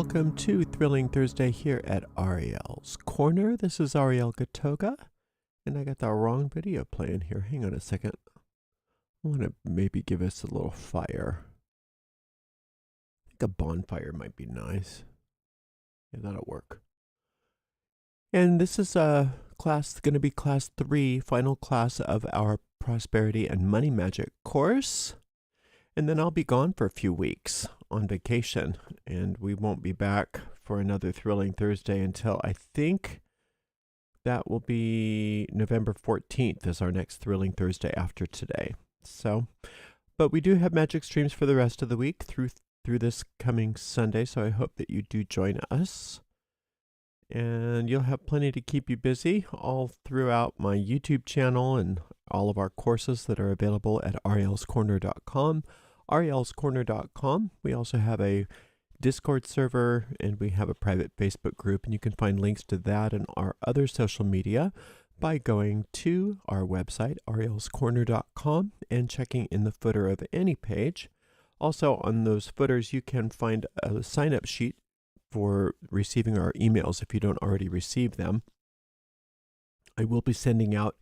welcome to Thrilling Thursday here at Ariel's Corner. This is Ariel Gatoga, and I got the wrong video playing here. Hang on a second. I want to maybe give us a little fire. I think a bonfire might be nice. Yeah, that'll work. And this is going to be class 3, final class of our Prosperity and Money Magic course. And then I'll be gone for a few weeks on vacation, and we won't be back for another Thrilling Thursday until I think that will be November 14th is our next Thrilling Thursday after today. So, but we do have magic streams for the rest of the week through this coming Sunday, so I hope that you do join us. And you'll have plenty to keep you busy all throughout my YouTube channel and all of our courses that are available at arielscorner.com. arielscorner.com. We also have a Discord server, and we have a private Facebook group, and you can find links to that and our other social media by going to our website, arielscorner.com, and checking in the footer of any page. Also, on those footers, you can find a sign-up sheet for receiving our emails if you don't already receive them. I will be sending out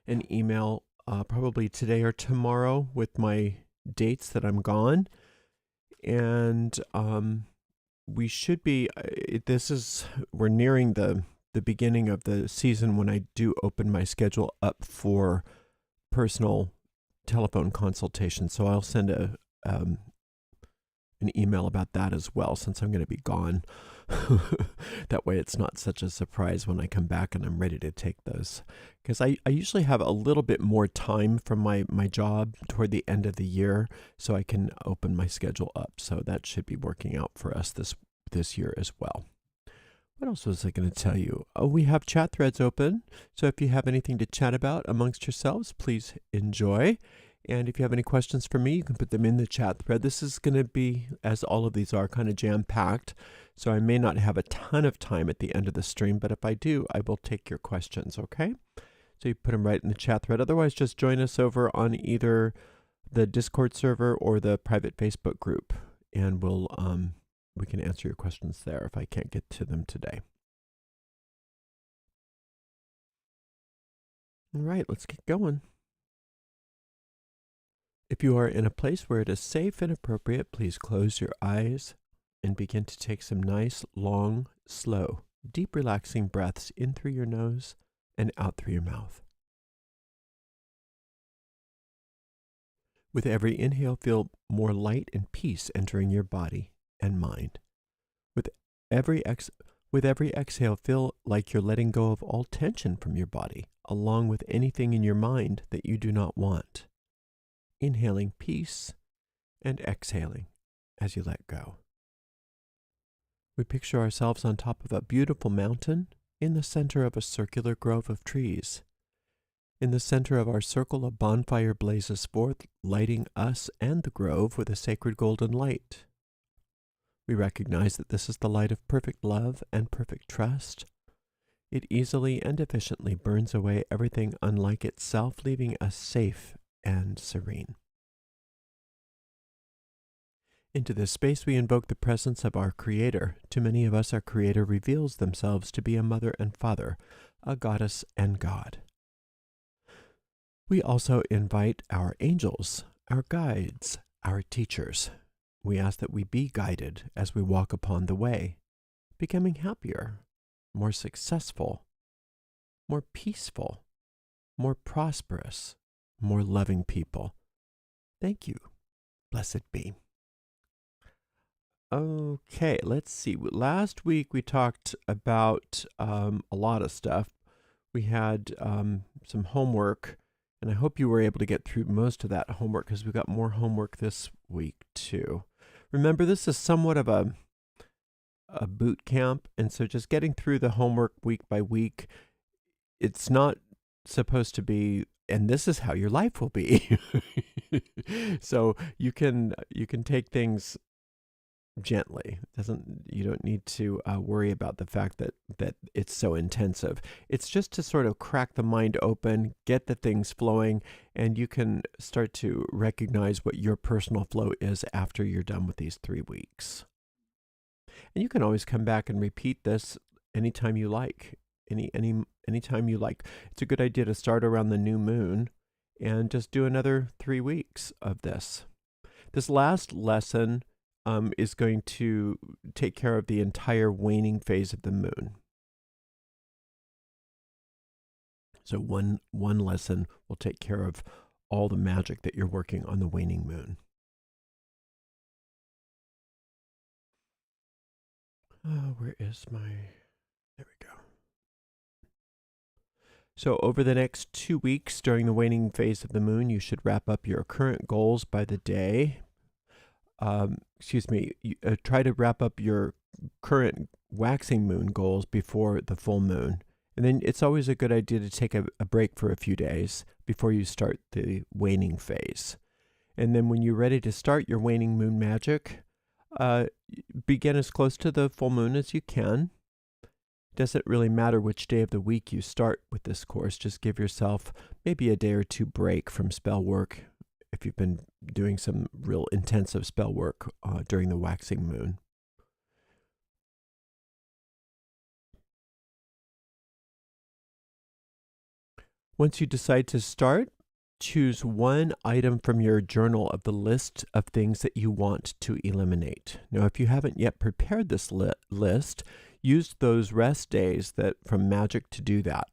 an email probably today or tomorrow with my dates that I'm gone, and we should be we're nearing the beginning of the season when I do open my schedule up for personal telephone consultations, so I'll send an email about that as well, since I'm going to be gone. That way it's not such a surprise when I come back and I'm ready to take those. Because I usually have a little bit more time from my job toward the end of the year, so I can open my schedule up. So that should be working out for us this year as well. What else was I going to tell you? Oh, we have chat threads open. So if you have anything to chat about amongst yourselves, please enjoy. And if you have any questions for me, you can put them in the chat thread. This is going to be, as all of these are, kind of jam-packed. So I may not have a ton of time at the end of the stream, but if I do, I will take your questions, okay? So you put them right in the chat thread. Otherwise, just join us over on either the Discord server or the private Facebook group, and we can answer your questions there if I can't get to them today. All right, let's get going. If you are in a place where it is safe and appropriate, please close your eyes and begin to take some nice, long, slow, deep, relaxing breaths in through your nose and out through your mouth. With every inhale, feel more light and peace entering your body and mind. With every exhale, feel like you're letting go of all tension from your body, along with anything in your mind that you do not want. Inhaling peace and exhaling as you let go. We picture ourselves on top of a beautiful mountain in the center of a circular grove of trees. In the center of our circle, a bonfire blazes forth, lighting us and the grove with a sacred golden light. We recognize that this is the light of perfect love and perfect trust. It easily and efficiently burns away everything unlike itself, leaving us safe and serene. Into this space we invoke the presence of our Creator. To many of us, our Creator reveals themselves to be a mother and father, a goddess and God. We also invite our angels, our guides, our teachers. We ask that we be guided as we walk upon the way, becoming happier, more successful, more peaceful, more prosperous, more loving people. Thank you. Blessed be. Okay, let's see. Last week we talked about a lot of stuff. We had some homework, and I hope you were able to get through most of that homework because we got more homework this week too. Remember, this is somewhat of a boot camp, and so just getting through the homework week by week, it's not supposed to be, and this is how your life will be. So you can take things gently. You don't need to worry about the fact that it's so intensive. It's just to sort of crack the mind open, get the things flowing, and you can start to recognize what your personal flow is after you're done with these 3 weeks. And you can always come back and repeat this anytime you like. Anytime you like. It's a good idea to start around the new moon and just do another 3 weeks of this. This last lesson is going to take care of the entire waning phase of the moon. So one lesson will take care of all the magic that you're working on the waning moon. Where is my... There we go. So over the next 2 weeks during the waning phase of the moon, you should wrap up your current goals by the day. Try to wrap up your current waxing moon goals before the full moon. And then it's always a good idea to take a break for a few days before you start the waning phase. And then when you're ready to start your waning moon magic, begin as close to the full moon as you can. It doesn't really matter which day of the week you start with this course. Just give yourself maybe a day or two break from spell work if you've been doing some real intensive spell work during the waxing moon. Once you decide to start, choose one item from your journal of the list of things that you want to eliminate. Now, if you haven't yet prepared this list, use those rest days from magic to do that.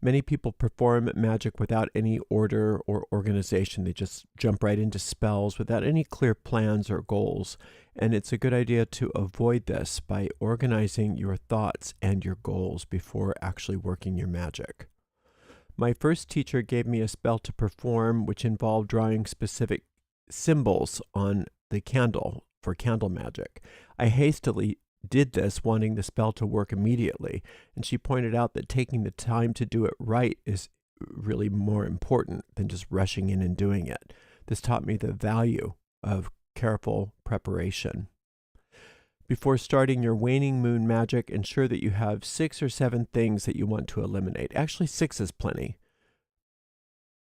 Many people perform magic without any order or organization. They just jump right into spells without any clear plans or goals. And it's a good idea to avoid this by organizing your thoughts and your goals before actually working your magic. My first teacher gave me a spell to perform which involved drawing specific symbols on the candle for candle magic. I hastily did this wanting the spell to work immediately, and she pointed out that taking the time to do it right is really more important than just rushing in and doing it. This taught me the value of careful preparation. Before starting your waning moon magic, ensure that you have 6 or 7 things that you want to eliminate. Actually, 6 is plenty.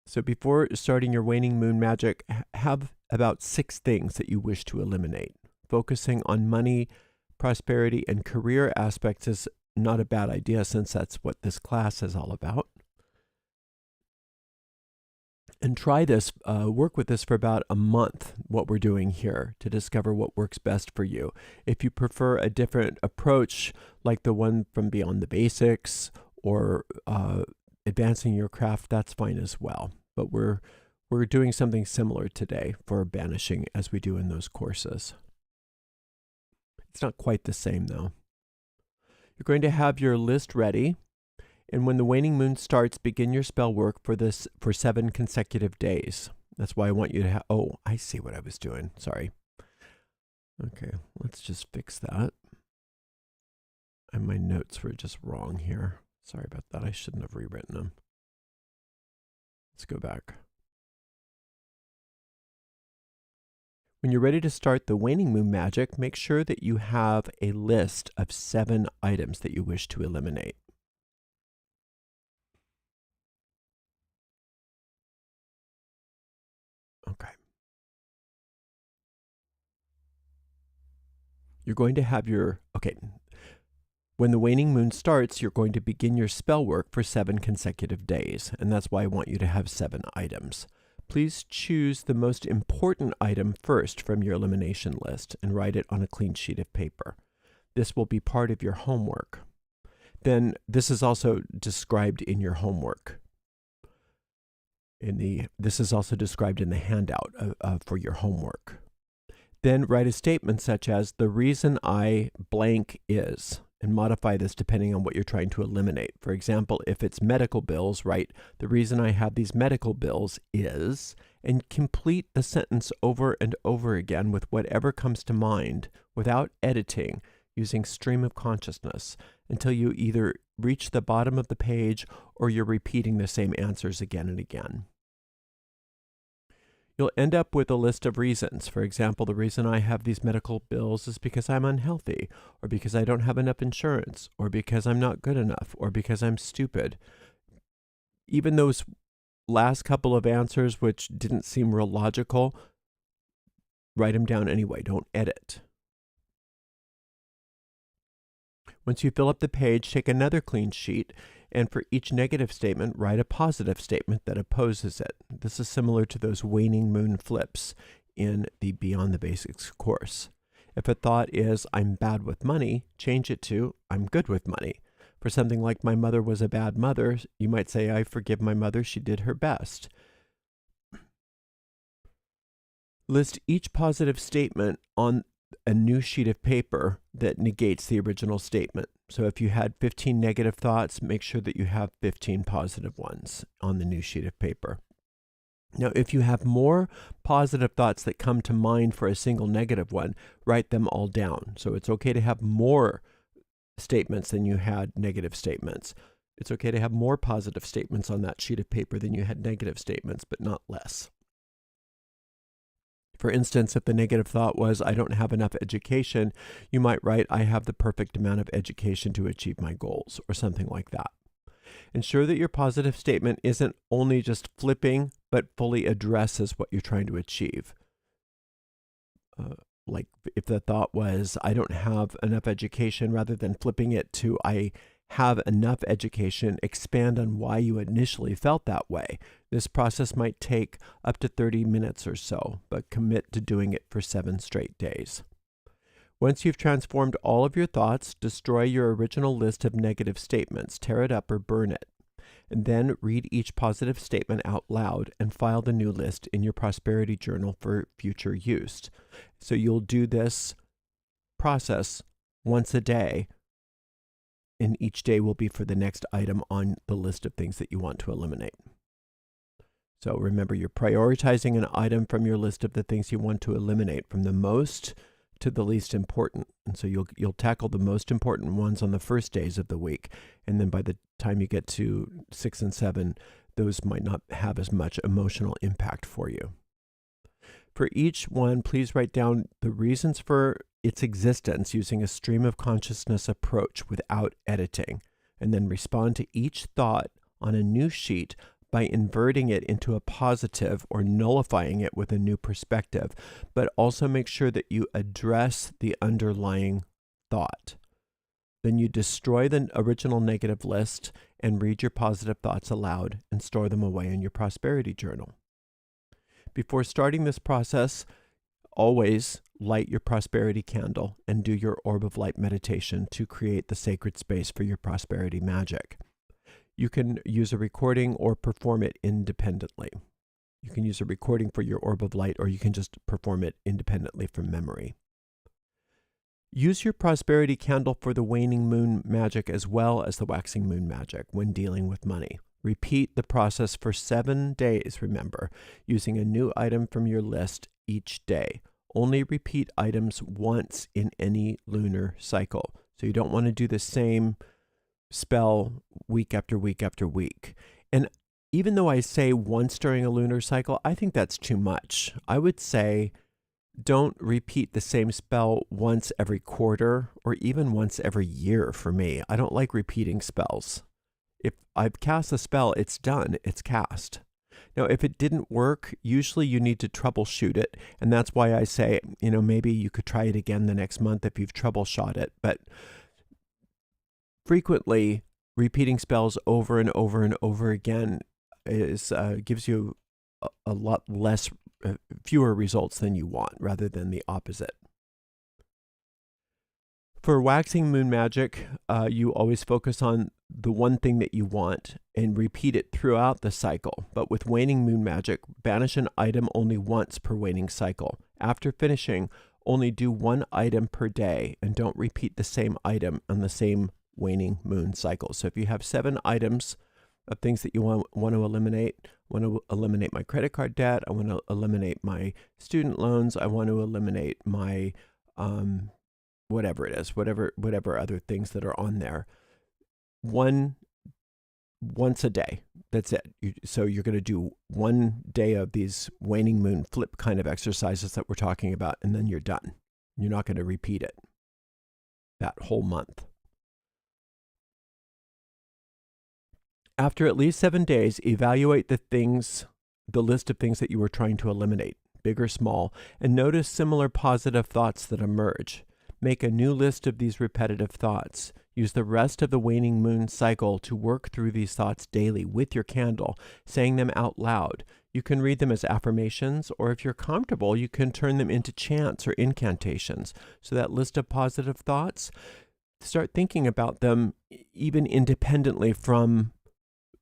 So before starting your waning moon magic, have about 6 things that you wish to eliminate. Focusing on money, prosperity, and career aspects is not a bad idea since that's what this class is all about. And try this, work with this for about a month, what we're doing here, to discover what works best for you. If you prefer a different approach, like the one from Beyond the Basics or Advancing Your Craft, that's fine as well. But we're doing something similar today for banishing as we do in those courses. It's not quite the same though. You're going to have your list ready. And when the waning moon starts, begin your spell work for 7 consecutive days. That's why I want you to have... Oh, I see what I was doing. Sorry. Okay, let's just fix that. And my notes were just wrong here. Sorry about that. I shouldn't have rewritten them. Let's go back. When you're ready to start the waning moon magic, make sure that you have a list of 7 items that you wish to eliminate. Okay. You're going to have your... Okay. When the waning moon starts, you're going to begin your spell work for 7 consecutive days, and that's why I want you to have 7 items. Please choose the most important item first from your elimination list and write it on a clean sheet of paper. This will be part of your homework. Then this is also described in your homework. This is also described in the handout for your homework. Then write a statement such as, the reason I blank is, and modify this depending on what you're trying to eliminate. For example, if it's medical bills, write, the reason I have these medical bills is, and complete the sentence over and over again with whatever comes to mind without editing, using stream of consciousness, until you either reach the bottom of the page or you're repeating the same answers again and again. You'll end up with a list of reasons. For example, the reason I have these medical bills is because I'm unhealthy, or because I don't have enough insurance, or because I'm not good enough, or because I'm stupid. Even those last couple of answers, which didn't seem real logical, write them down anyway. Don't edit. Once you fill up the page, take another clean sheet, and for each negative statement, write a positive statement that opposes it. This is similar to those waning moon flips in the Beyond the Basics course. If a thought is, I'm bad with money, change it to, I'm good with money. For something like, my mother was a bad mother, you might say, I forgive my mother, she did her best. List each positive statement on a new sheet of paper that negates the original statement. So if you had 15 negative thoughts, make sure that you have 15 positive ones on the new sheet of paper. Now, if you have more positive thoughts that come to mind for a single negative one, write them all down. So it's okay to have more statements than you had negative statements. It's okay to have more positive statements on that sheet of paper than you had negative statements, but not less. For instance, if the negative thought was, I don't have enough education, you might write, I have the perfect amount of education to achieve my goals, or something like that. Ensure that your positive statement isn't only just flipping, but fully addresses what you're trying to achieve. Like if the thought was, I don't have enough education, rather than flipping it to, I have enough education, expand on why you initially felt that way. This process might take up to 30 minutes or so, but commit to doing it for 7 straight days. Once you've transformed all of your thoughts, destroy your original list of negative statements, tear it up or burn it, and then read each positive statement out loud and file the new list in your prosperity journal for future use. So you'll do this process once a day, and each day will be for the next item on the list of things that you want to eliminate. So remember, you're prioritizing an item from your list of the things you want to eliminate from the most to the least important. And so you'll tackle the most important ones on the first days of the week. And then by the time you get to 6 and 7, those might not have as much emotional impact for you. For each one, please write down the reasons for its existence using a stream of consciousness approach without editing, and then respond to each thought on a new sheet by inverting it into a positive or nullifying it with a new perspective, but also make sure that you address the underlying thought. Then you destroy the original negative list and read your positive thoughts aloud and store them away in your prosperity journal. Before starting this process, always light your prosperity candle and do your orb of light meditation to create the sacred space for your prosperity magic. You can use a recording or perform it independently. You can use a recording for your orb of light, or you can just perform it independently from memory. Use your prosperity candle for the waning moon magic as well as the waxing moon magic when dealing with money. Repeat the process for 7 days, remember, using a new item from your list each day. Only repeat items once in any lunar cycle. So you don't want to do the same spell week after week after week. And even though I say once during a lunar cycle, I think that's too much. I would say don't repeat the same spell once every quarter or even once every year for me. I don't like repeating spells. If I've cast a spell, it's done, it's cast. Now, if it didn't work, usually you need to troubleshoot it. And that's why I say, maybe you could try it again the next month if you've troubleshot it. But frequently, repeating spells over and over and over again gives you a lot less, fewer results than you want, rather than the opposite. For waxing moon magic, you always focus on the one thing that you want and repeat it throughout the cycle. But with waning moon magic, banish an item only once per waning cycle. After finishing, only do 1 item per day and don't repeat the same item on the same waning moon cycle. So if you have 7 items of things that you want to eliminate, I want to eliminate my credit card debt, I want to eliminate my student loans, I want to eliminate my whatever it is, whatever other things that are on there. Once a day. That's it. So you're going to do 1 day of these waning moon flip kind of exercises that we're talking about, and then you're done. You're not going to repeat it that whole month. After at least 7 days, evaluate the list of things that you were trying to eliminate, big or small, and notice similar positive thoughts that emerge. Make a new list of these repetitive thoughts. Use the rest of the waning moon cycle to work through these thoughts daily with your candle, saying them out loud. You can read them as affirmations, or if you're comfortable, you can turn them into chants or incantations. So that list of positive thoughts, start thinking about them even independently from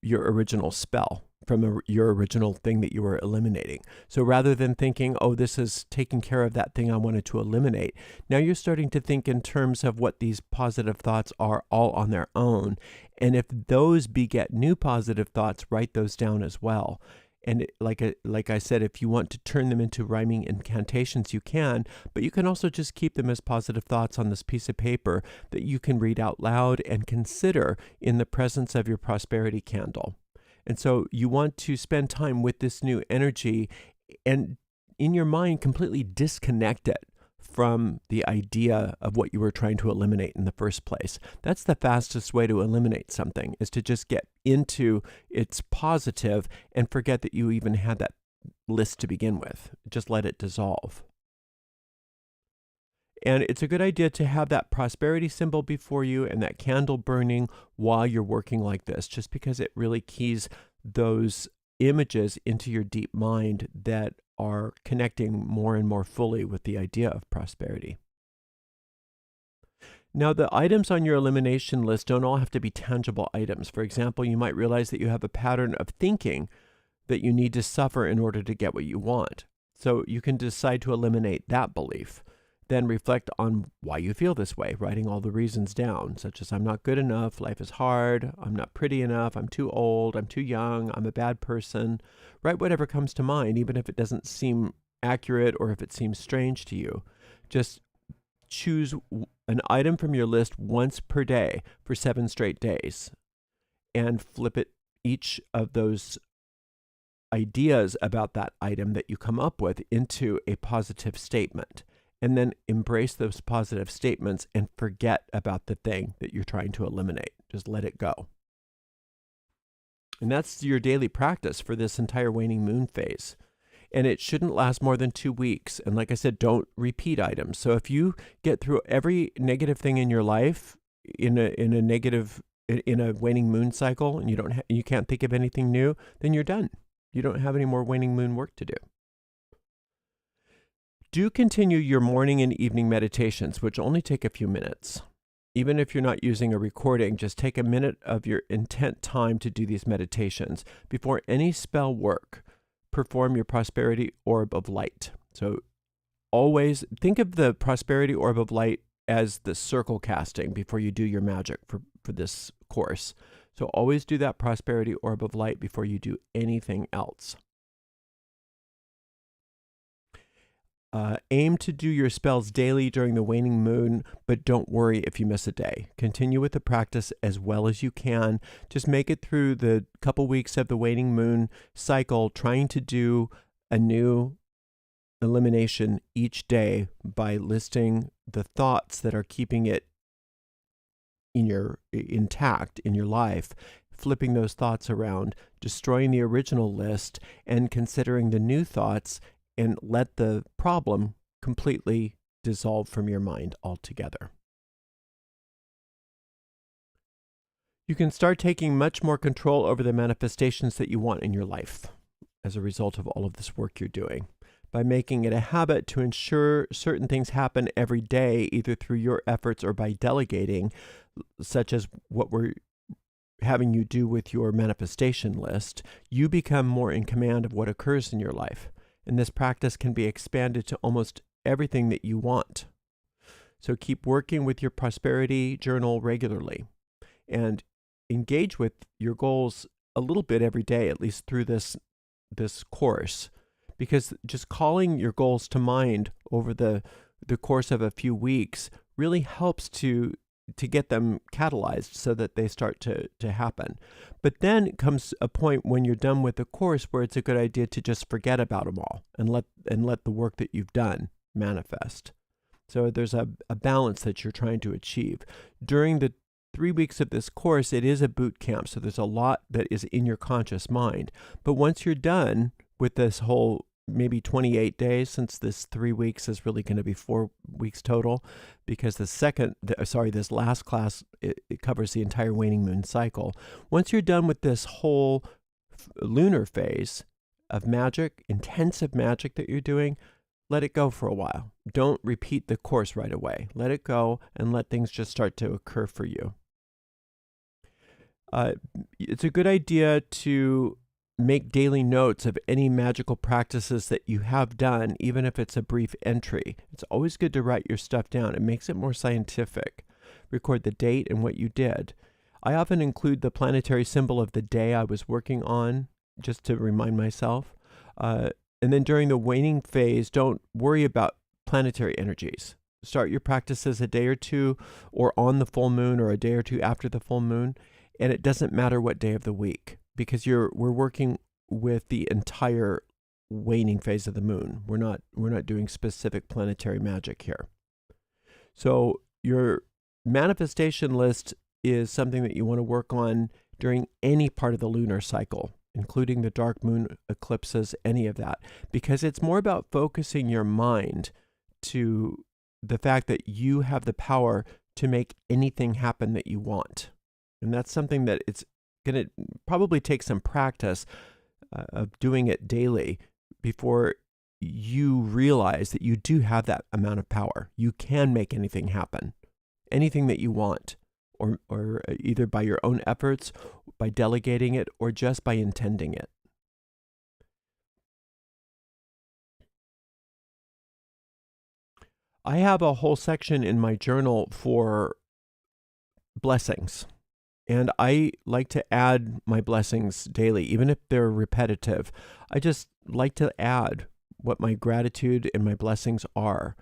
your original spell, from your original thing that you were eliminating. So rather than thinking, oh, this is taking care of that thing I wanted to eliminate, now you're starting to think in terms of what these positive thoughts are all on their own. And if those beget new positive thoughts, write those down as well. And like I said, if you want to turn them into rhyming incantations, you can, but you can also just keep them as positive thoughts on this piece of paper that you can read out loud and consider in the presence of your prosperity candle. And so you want to spend time with this new energy and in your mind completely disconnect it from the idea of what you were trying to eliminate in the first place. That's the fastest way to eliminate something, is to just get into its positive and forget that you even had that list to begin with. Just let it dissolve. And it's a good idea to have that prosperity symbol before you and that candle burning while you're working like this, just because it really keys those images into your deep mind that are connecting more and more fully with the idea of prosperity. Now, the items on your elimination list don't all have to be tangible items. For example, you might realize that you have a pattern of thinking that you need to suffer in order to get what you want. So you can decide to eliminate that belief. Then reflect on why you feel this way, writing all the reasons down, such as I'm not good enough, life is hard, I'm not pretty enough, I'm too old, I'm too young, I'm a bad person. Write whatever comes to mind, even if it doesn't seem accurate or if it seems strange to you. Just choose an item from your list once per day for 7 straight days and flip it, each of those ideas about that item that you come up with, into a positive statement. And then embrace those positive statements and forget about the thing that you're trying to eliminate. Just let it go. And that's your daily practice for this entire waning moon phase. And it shouldn't last more than 2 weeks. And like I said, don't repeat items. So if you get through every negative thing in your life in a waning moon cycle, and you can't think of anything new, then you're done. You don't have any more waning moon work to do. Do continue your morning and evening meditations, which only take a few minutes. Even if you're not using a recording, just take a minute of your intent time to do these meditations. Before any spell work, perform your prosperity orb of light. So always think of the prosperity orb of light as the circle casting before you do your magic for this course. So always do that prosperity orb of light before you do anything else. Aim to do your spells daily during the waning moon, but don't worry if you miss a day. Continue with the practice as well as you can. Just make it through the couple weeks of the waning moon cycle, trying to do a new elimination each day by listing the thoughts that are keeping it intact in your life, flipping those thoughts around, destroying the original list, and considering the new thoughts, and let the problem completely dissolve from your mind altogether. You can start taking much more control over the manifestations that you want in your life as a result of all of this work you're doing, by making it a habit to ensure certain things happen every day, either through your efforts or by delegating, such as what we're having you do with your manifestation list. You become more in command of what occurs in your life. And this practice can be expanded to almost everything that you want. So keep working with your prosperity journal regularly and engage with your goals a little bit every day, at least through this course, because just calling your goals to mind over the course of a few weeks really helps to get them catalyzed so that they start to happen. But then comes a point when you're done with the course where it's a good idea to just forget about them all and let the work that you've done manifest. So there's a balance that you're trying to achieve. During the 3 weeks of this course, it is a boot camp, so there's a lot that is in your conscious mind. But once you're done with this whole maybe 28 days, since this 3 weeks is really going to be 4 weeks total, because this last class, it covers the entire waning moon cycle. Once you're done with this whole lunar phase of magic, intensive magic that you're doing, let it go for a while. Don't repeat the course right away. Let it go and let things just start to occur for you. It's a good idea to make daily notes of any magical practices that you have done, even if it's a brief entry. It's always good to write your stuff down. It makes it more scientific. Record the date and what you did. I often include the planetary symbol of the day I was working on, just to remind myself. And then during the waning phase, don't worry about planetary energies. Start your practices a day or two, or on the full moon, or a day or two after the full moon. And it doesn't matter what day of the week, because we're working with the entire waning phase of the moon. We're not doing specific planetary magic here. So your manifestation list is something that you want to work on during any part of the lunar cycle, including the dark moon eclipses, any of that, because it's more about focusing your mind to the fact that you have the power to make anything happen that you want. And that's something that it's going to probably take some practice of doing it daily before you realize that you do have that amount of power. You can make anything happen, anything that you want, or either by your own efforts, by delegating it, or just by intending it. I have a whole section in my journal for blessings. And I like to add my blessings daily, even if they're repetitive. I just like to add what my gratitude and my blessings are,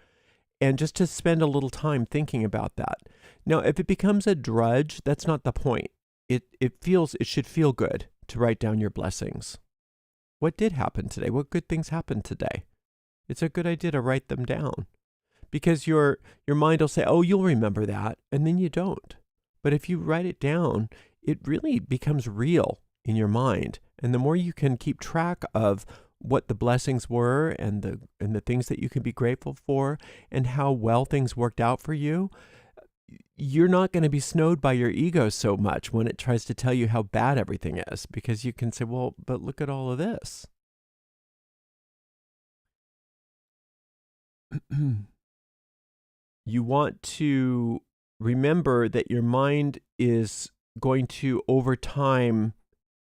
and just to spend a little time thinking about that. Now, if it becomes a drudge, that's not the point. It should feel good to write down your blessings. What did happen today? What good things happened today? It's a good idea to write them down, because your mind will say, "Oh, you'll remember that," and then you don't. But if you write it down, it really becomes real in your mind. And the more you can keep track of what the blessings were, and the things that you can be grateful for, and how well things worked out for you, you're not going to be snowed by your ego so much when it tries to tell you how bad everything is, because you can say, "Well, but look at all of this." You want to remember that your mind is going to, over time,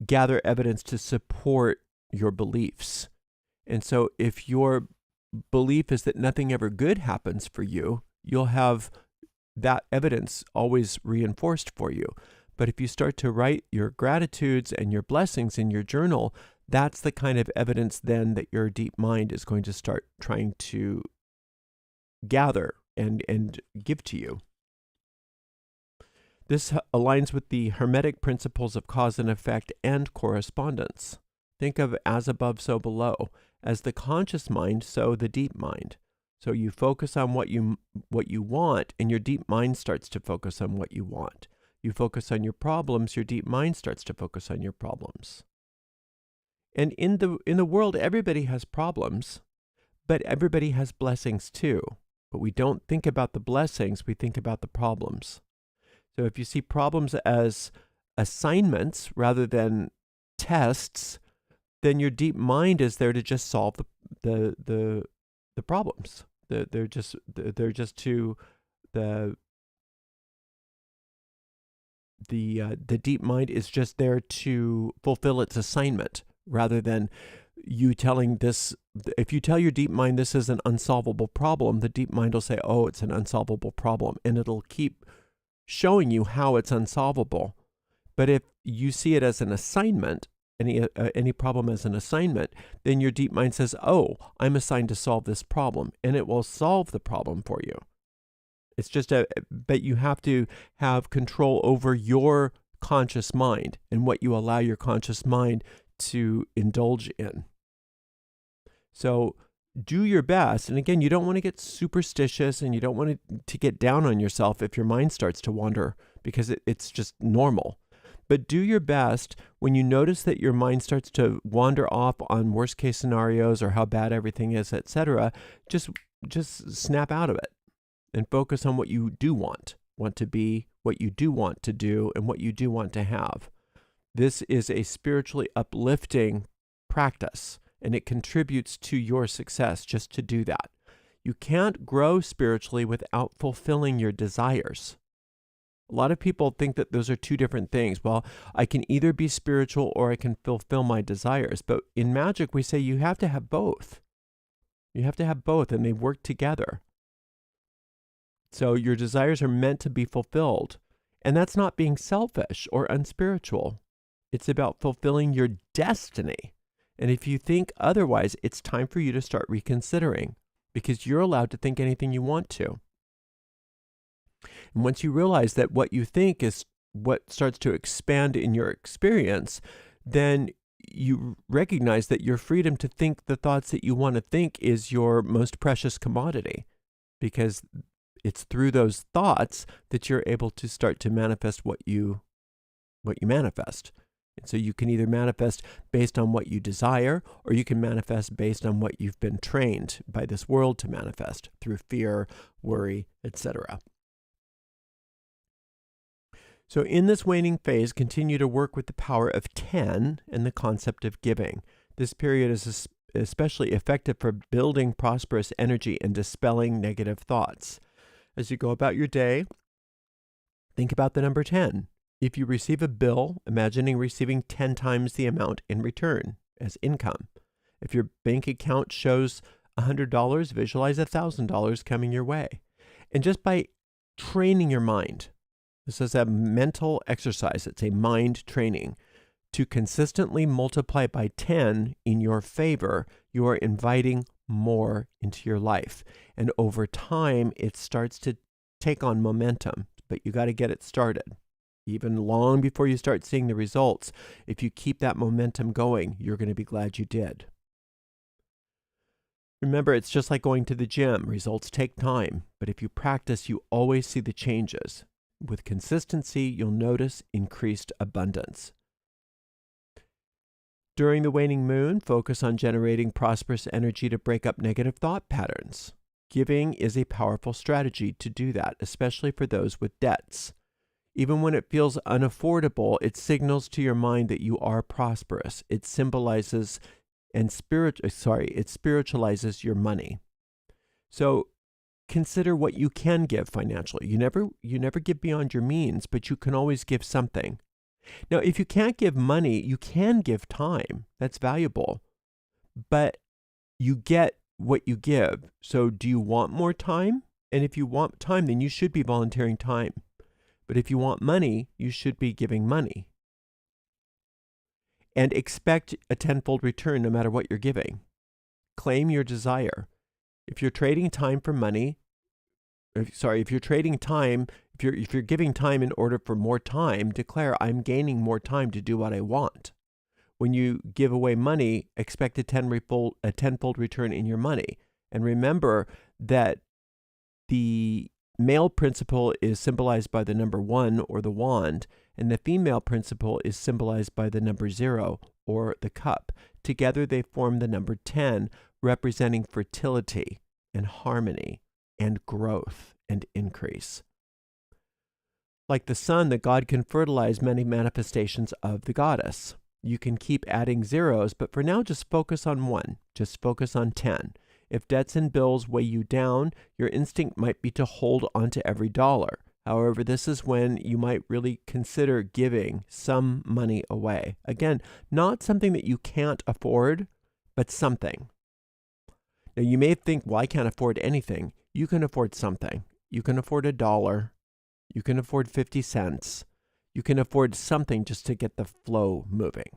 gather evidence to support your beliefs. And so if your belief is that nothing ever good happens for you, you'll have that evidence always reinforced for you. But if you start to write your gratitudes and your blessings in your journal, that's the kind of evidence then that your deep mind is going to start trying to gather and give to you. This aligns with the Hermetic principles of cause and effect and correspondence. Think of as above, so below. As the conscious mind, so the deep mind. So you focus on what you want, and your deep mind starts to focus on what you want. You focus on your problems, your deep mind starts to focus on your problems. And in the world, everybody has problems, but everybody has blessings too. But we don't think about the blessings, we think about the problems. So if you see problems as assignments rather than tests, then your deep mind is there to just solve the problems. The deep mind is just there to fulfill its assignment, rather than you telling this. If you tell your deep mind this is an unsolvable problem, the deep mind will say, "Oh, it's an unsolvable problem," and it'll keep showing you how it's unsolvable. But if you see it as an assignment, any problem as an assignment, then your deep mind says, "Oh, I'm assigned to solve this problem," and it will solve the problem for you. It's just but you have to have control over your conscious mind and what you allow your conscious mind to indulge in. So do your best. And again, you don't want to get superstitious, and you don't want to get down on yourself if your mind starts to wander, because it's just normal. But do your best when you notice that your mind starts to wander off on worst case scenarios or how bad everything is, etc. Just snap out of it and focus on what you do want to be, what you do want to do, and what you do want to have. This is a spiritually uplifting practice, and it contributes to your success just to do that. You can't grow spiritually without fulfilling your desires. A lot of people think that those are two different things. Well, I can either be spiritual or I can fulfill my desires. But in magic, we say you have to have both. You have to have both, and they work together. So your desires are meant to be fulfilled. And that's not being selfish or unspiritual. It's about fulfilling your destiny. And if you think otherwise, it's time for you to start reconsidering, because you're allowed to think anything you want to. And once you realize that what you think is what starts to expand in your experience, then you recognize that your freedom to think the thoughts that you want to think is your most precious commodity, because it's through those thoughts that you're able to start to manifest what you manifest. And so you can either manifest based on what you desire, or you can manifest based on what you've been trained by this world to manifest through fear, worry, etc. So in this waning phase, continue to work with the power of 10 and the concept of giving. This period is especially effective for building prosperous energy and dispelling negative thoughts. As you go about your day, think about the number 10. If you receive a bill, imagining receiving 10 times the amount in return as income. If your bank account shows $100, visualize $1,000 coming your way. And just by training your mind, this is a mental exercise, it's a mind training, to consistently multiply by 10 in your favor, you are inviting more into your life. And over time, it starts to take on momentum, but you got to get it started. Even long before you start seeing the results, if you keep that momentum going, you're going to be glad you did. Remember, it's just like going to the gym. Results take time, but if you practice, you always see the changes. With consistency, you'll notice increased abundance. During the waning moon, focus on generating prosperous energy to break up negative thought patterns. Giving is a powerful strategy to do that, especially for those with debts. Even when it feels unaffordable, it signals to your mind that you are prosperous. It symbolizes it spiritualizes your money. So consider what you can give financially. You never give beyond your means, but you can always give something. Now, if you can't give money, you can give time. That's valuable. But you get what you give. So do you want more time? And if you want time, then you should be volunteering time. But if you want money, you should be giving money. And expect a tenfold return no matter what you're giving. Claim your desire. If you're trading time for money, if you're trading time, if you're giving time in order for more time, declare, I'm gaining more time to do what I want. When you give away money, expect a tenfold return in your money. And remember that the male principle is symbolized by the number 1 or the wand, and the female principle is symbolized by the number 0 or the cup. Together they form the number 10, representing fertility and harmony and growth and increase. Like the sun, the god can fertilize many manifestations of the goddess. You can keep adding zeros, but for now just focus on 1. Just focus on 10. If debts and bills weigh you down, your instinct might be to hold onto every dollar. However, this is when you might really consider giving some money away. Again, not something that you can't afford, but something. Now, you may think, well, I can't afford anything. You can afford something. You can afford $1. You can afford 50 cents. You can afford something just to get the flow moving.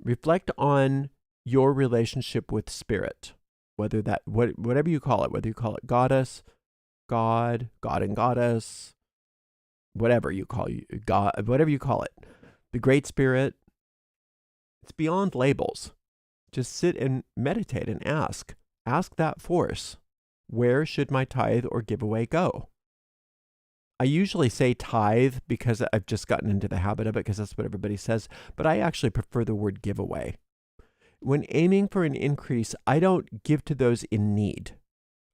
Reflect on your relationship with spirit, whatever you call it, whether you call it goddess, God and goddess, whatever you call it, the great spirit. It's beyond labels. Just sit and meditate and ask that force, where should my tithe or giveaway go? I usually say tithe because I've just gotten into the habit of it because that's what everybody says, but I actually prefer the word giveaway. When aiming for an increase, I don't give to those in need.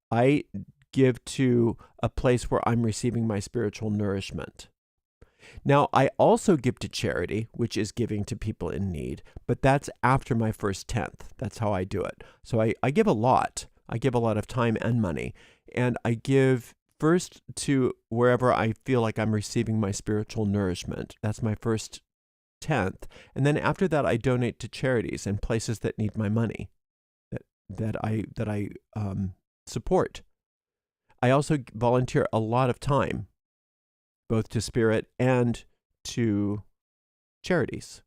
I give to a place where I'm receiving my spiritual nourishment. Now, I also give to charity, which is giving to people in need, but that's after my first tenth. That's how I do it. So I give a lot. I give a lot of time and money, and I give first to wherever I feel like I'm receiving my spiritual nourishment. That's my first tenth. And then after that, I donate to charities and places that need my money that I support. I also volunteer a lot of time, both to Spirit and to charities.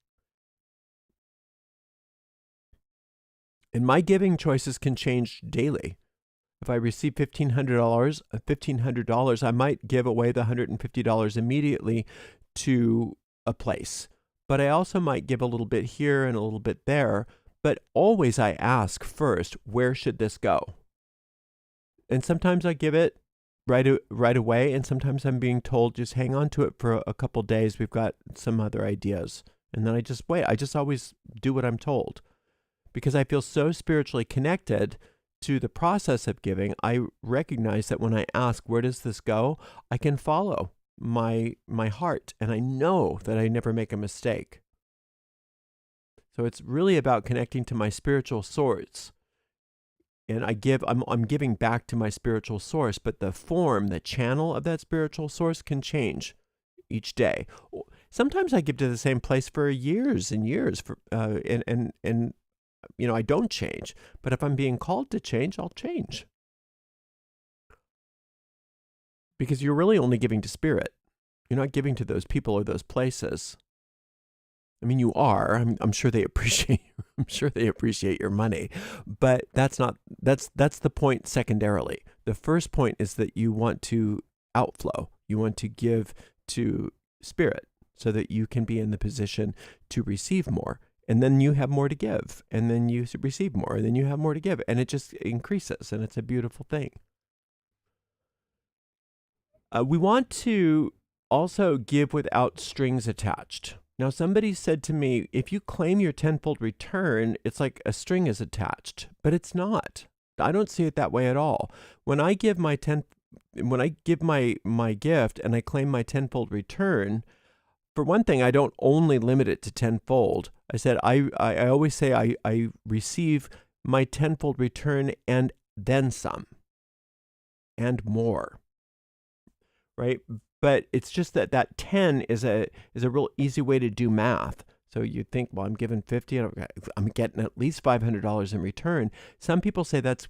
And my giving choices can change daily. If I receive $1,500, I might give away the $150 immediately to a place. But I also might give a little bit here and a little bit there. But always I ask first, where should this go? And sometimes I give it right away, and sometimes I'm being told, just hang on to it for a couple days. We've got some other ideas. And then I just wait. I just always do what I'm told. Because I feel so spiritually connected to the process of giving, I recognize that when I ask, where does this go? I can follow my heart, and I know that I never make a mistake. So it's really about connecting to my spiritual source. And I'm giving back to my spiritual source, but the form, the channel of that spiritual source can change each day. Sometimes I give to the same place for years and years, and I don't change. But if I'm being called to change, I'll change. Because you're really only giving to Spirit. You're not giving to those people or those places. I mean, you are. I'm sure they appreciate. I'm sure they appreciate your money, but that's the point secondarily. The first point is that you want to outflow. You want to give to Spirit so that you can be in the position to receive more, and then you have more to give, and then you receive more, and then you have more to give, and it just increases, and it's a beautiful thing. We want to also give without strings attached. Now, somebody said to me, if you claim your tenfold return, it's like a string is attached, but it's not. I don't see it that way at all. When I give my gift and I claim my tenfold return, for one thing, I don't only limit it to tenfold. I said, I always say I receive my tenfold return and then some and more, right? But it's just that 10 is a real easy way to do math. So you think, well, I'm giving 50 and I'm getting at least $500 in return. Some people say that's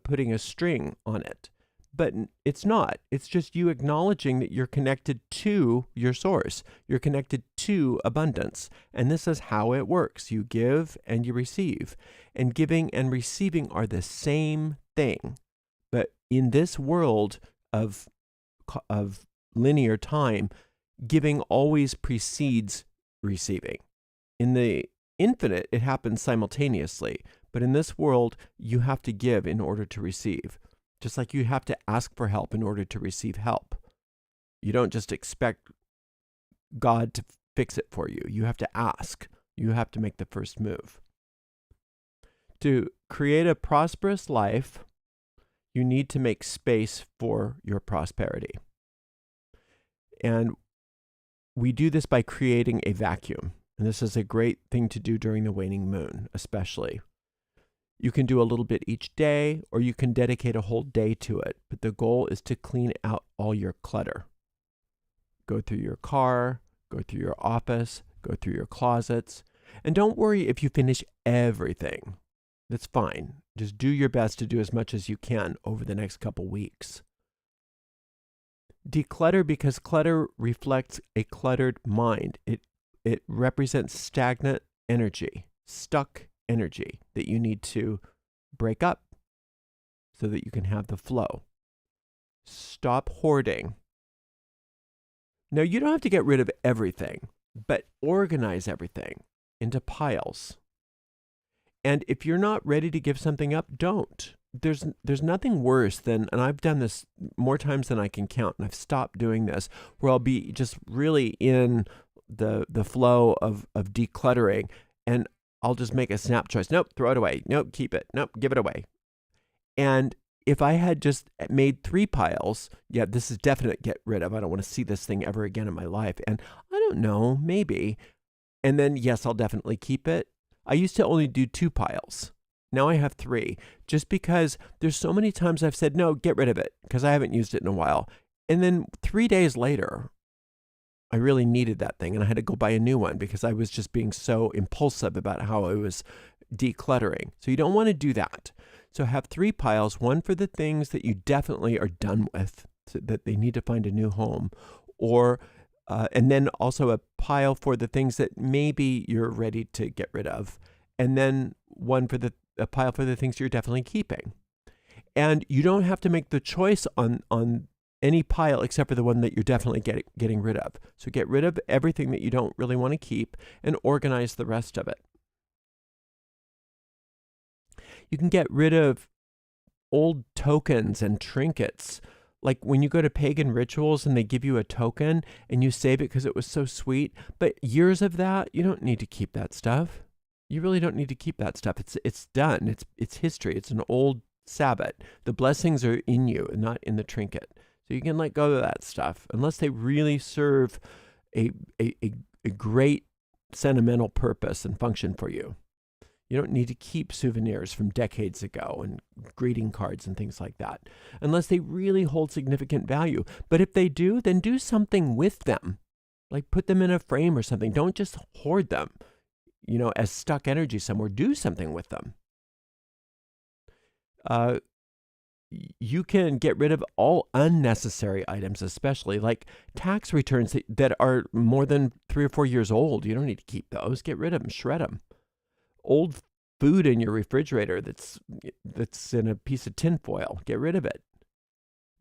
putting a string on it, but it's not. It's just you acknowledging that you're connected to your source. You're connected to abundance. And this is how it works. You give and you receive. And giving and receiving are the same thing. But in this world of linear time, giving always precedes receiving. In the infinite, it happens simultaneously. But in this world, you have to give in order to receive. Just like you have to ask for help in order to receive help. You don't just expect God to fix it for you. You have to ask. You have to make the first move. To create a prosperous life, you need to make space for your prosperity. And we do this by creating a vacuum. And this is a great thing to do during the waning moon, especially. You can do a little bit each day, or you can dedicate a whole day to it. But the goal is to clean out all your clutter. Go through your car, go through your office, go through your closets. And don't worry if you finish everything. That's fine. Just do your best to do as much as you can over the next couple weeks. Declutter, because clutter reflects a cluttered mind. It represents stagnant energy, stuck energy that you need to break up so that you can have the flow. Stop hoarding. Now, you don't have to get rid of everything, but organize everything into piles. And if you're not ready to give something up, don't. there's nothing worse than, and I've done this more times than I can count, and I've stopped doing this, where I'll be just really in the flow of decluttering, and I'll just make a snap choice. Nope, throw it away. Nope, keep it. Nope, give it away. And if I had just made 3 piles, yeah, this is definite get rid of. I don't want to see this thing ever again in my life. And I don't know, maybe. And then, yes, I'll definitely keep it. I used to only do 2 piles. Now I have 3, just because there's so many times I've said, no, get rid of it, because I haven't used it in a while. And then 3 days later, I really needed that thing, and I had to go buy a new one because I was just being so impulsive about how I was decluttering. So you don't want to do that. So have 3 piles, one for the things that you definitely are done with, so that they need to find a new home, or and then also a pile for the things that maybe you're ready to get rid of, and then a pile for the things you're definitely keeping. And you don't have to make the choice on any pile except for the one that you're definitely getting rid of. So get rid of everything that you don't really want to keep and organize the rest of it. You can get rid of old tokens and trinkets. Like when you go to pagan rituals and they give you a token and you save it because it was so sweet, but years of that, you don't need to keep that stuff. You really don't need to keep that stuff. It's done. It's history. It's an old Sabbath. The blessings are in you and not in the trinket. So you can let go of that stuff unless they really serve a great sentimental purpose and function for you. You don't need to keep souvenirs from decades ago and greeting cards and things like that, unless they really hold significant value. But if they do, then do something with them. Like put them in a frame or something. Don't just hoard them, as stuck energy somewhere. Do something with them. You can get rid of all unnecessary items, especially like tax returns that are more than 3 or 4 years old. You don't need to keep those. Get rid of them, shred them. Old food in your refrigerator that's in a piece of tin foil. Get rid of it.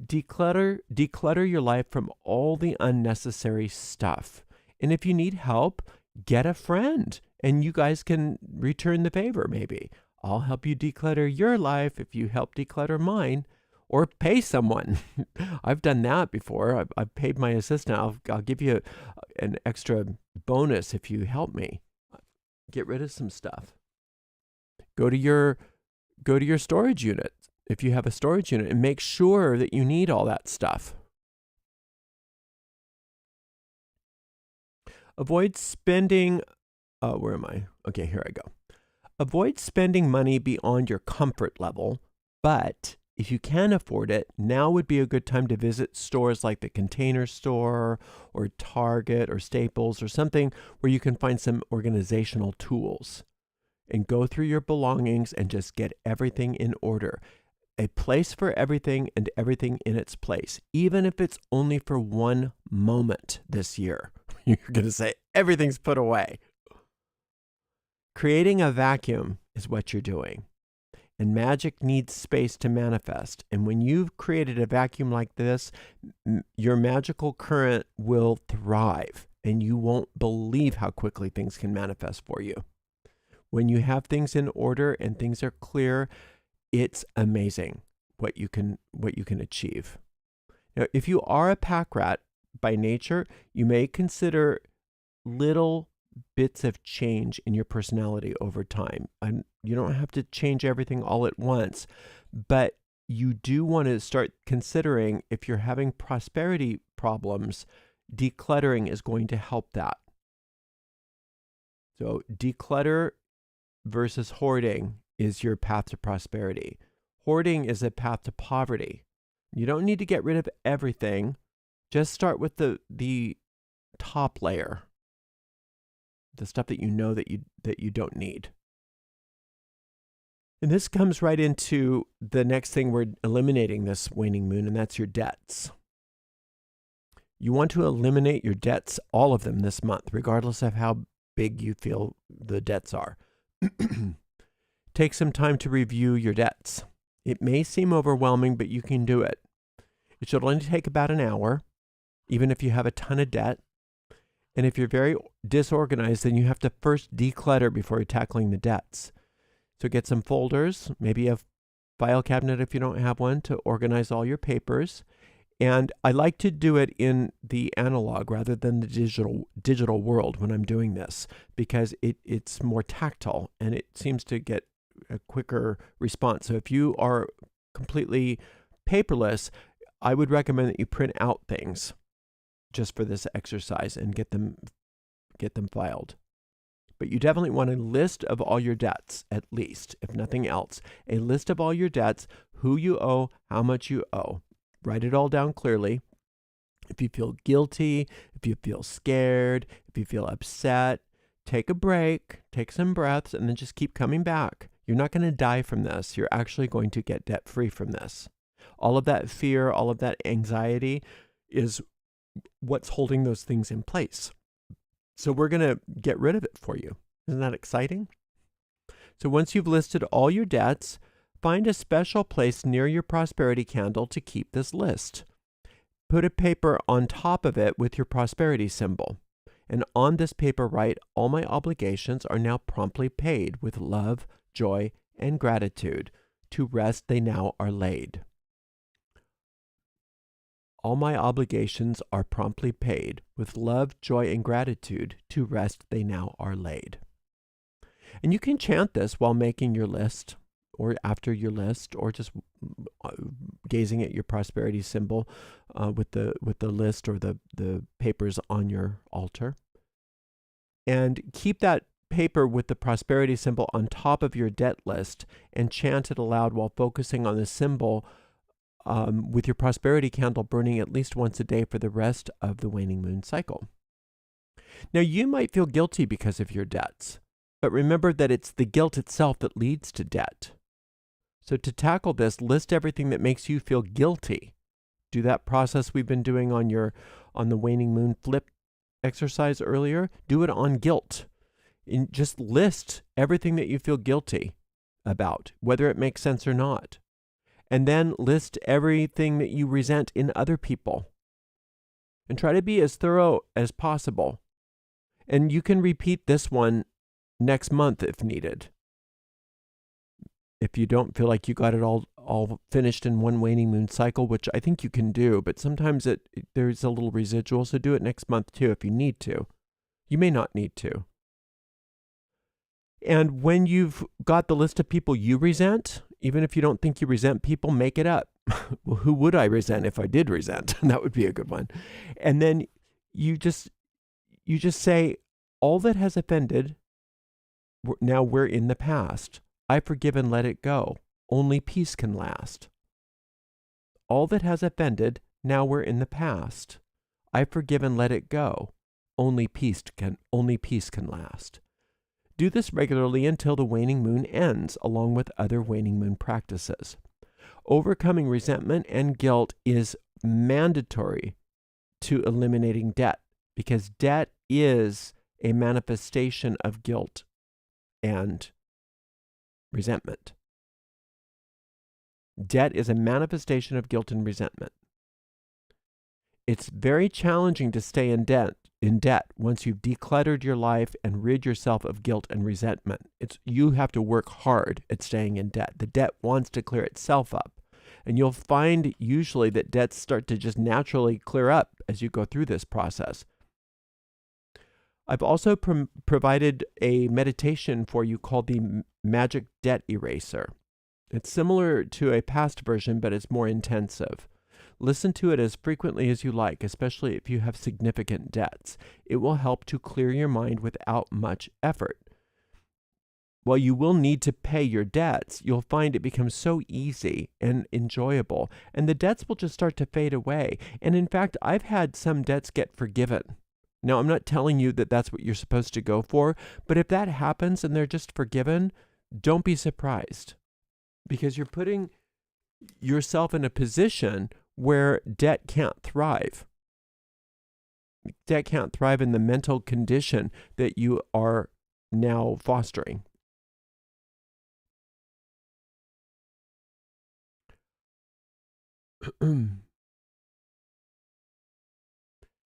Declutter your life from all the unnecessary stuff. And if you need help, get a friend and you guys can return the favor maybe. I'll help you declutter your life if you help declutter mine, or pay someone. I've done that before. I've paid my assistant. I'll give you an extra bonus if you help me. Get rid of some stuff. Go to your storage unit if you have a storage unit and make sure that you need all that stuff. Avoid spending, where am I? Okay, here I go. Avoid spending money beyond your comfort level, but if you can afford it, now would be a good time to visit stores like the Container Store or Target or Staples or something where you can find some organizational tools and go through your belongings and just get everything in order. A place for everything and everything in its place, even if it's only for one moment this year. You're going to say everything's put away. Creating a vacuum is what you're doing. And magic needs space to manifest. And when you've created a vacuum like this, your magical current will thrive. And you won't believe how quickly things can manifest for you. When you have things in order and things are clear, it's amazing what you can achieve. Now, if you are a pack rat by nature, you may consider little bits of change in your personality over time. And you don't have to change everything all at once, but you do want to start considering, if you're having prosperity problems, decluttering is going to help that. So declutter versus hoarding is your path to prosperity. Hoarding is a path to poverty. You don't need to get rid of everything. Just start with the top layer. The stuff that you know that you don't need. And this comes right into the next thing we're eliminating this waning moon, and that's your debts. You want to eliminate your debts, all of them this month, regardless of how big you feel the debts are. Take some time to review your debts. It may seem overwhelming, but you can do it. It should only take about an hour, even if you have a ton of debt. And if you're very disorganized, then you have to first declutter before tackling the debts. So get some folders, maybe a file cabinet if you don't have one to organize all your papers. And I like to do it in the analog rather than the digital world when I'm doing this, because it's more tactile and it seems to get a quicker response. So if you are completely paperless, I would recommend that you print out things just for this exercise and get them filed. But you definitely want a list of all your debts, at least, if nothing else. A list of all your debts, who you owe, how much you owe. Write it all down clearly. If you feel guilty, if you feel scared, if you feel upset, take a break, take some breaths, and then just keep coming back. You're not going to die from this. You're actually going to get debt-free from this. All of that fear, all of that anxiety is what's holding those things in place. So we're going to get rid of it for you. Isn't that exciting? So once you've listed all your debts, find a special place near your prosperity candle to keep this list. Put a paper on top of it with your prosperity symbol. And on this paper write, all my obligations are now promptly paid with love, joy, and gratitude. To rest they now are laid. All my obligations are promptly paid. With love, joy, and gratitude, to rest they now are laid. And you can chant this while making your list, or after your list, or just gazing at your prosperity symbol with the list or the papers on your altar. And keep that paper with the prosperity symbol on top of your debt list and chant it aloud while focusing on the symbol with your prosperity candle burning at least once a day for the rest of the waning moon cycle. Now, you might feel guilty because of your debts, but remember that it's the guilt itself that leads to debt. So to tackle this, list everything that makes you feel guilty. Do that process we've been doing on the waning moon flip exercise earlier. Do it on guilt. And just list everything that you feel guilty about, whether it makes sense or not. And then list everything that you resent in other people. And try to be as thorough as possible. And you can repeat this one next month if needed. If you don't feel like you got it all finished in one waning moon cycle, which I think you can do, but sometimes there's a little residual, so do it next month too if you need to. You may not need to. And when you've got the list of people you resent, even if you don't think you resent people, make it up. Well, who would I resent if I did resent? That would be a good one. And then you just say, all that has offended, now we're in the past. I forgive and let it go. Only peace can last. All that has offended, now we're in the past. I forgive and let it go. Only peace can last. Do this regularly until the waning moon ends, along with other waning moon practices. Overcoming resentment and guilt is mandatory to eliminating debt, because debt is a manifestation of guilt and resentment. Debt is a manifestation of guilt and resentment. It's very challenging to stay in debt once you've decluttered your life and rid yourself of guilt and resentment. You have to work hard at staying in debt. The debt wants to clear itself up. And you'll find usually that debts start to just naturally clear up as you go through this process. I've also provided a meditation for you called the Magic Debt Eraser. It's similar to a past version, but it's more intensive. Listen to it as frequently as you like, especially if you have significant debts. It will help to clear your mind without much effort. While you will need to pay your debts, you'll find it becomes so easy and enjoyable, and the debts will just start to fade away. And in fact, I've had some debts get forgiven. Now, I'm not telling you that that's what you're supposed to go for, but if that happens and they're just forgiven, don't be surprised, because you're putting yourself in a position where debt can't thrive. Debt can't thrive in the mental condition that you are now fostering.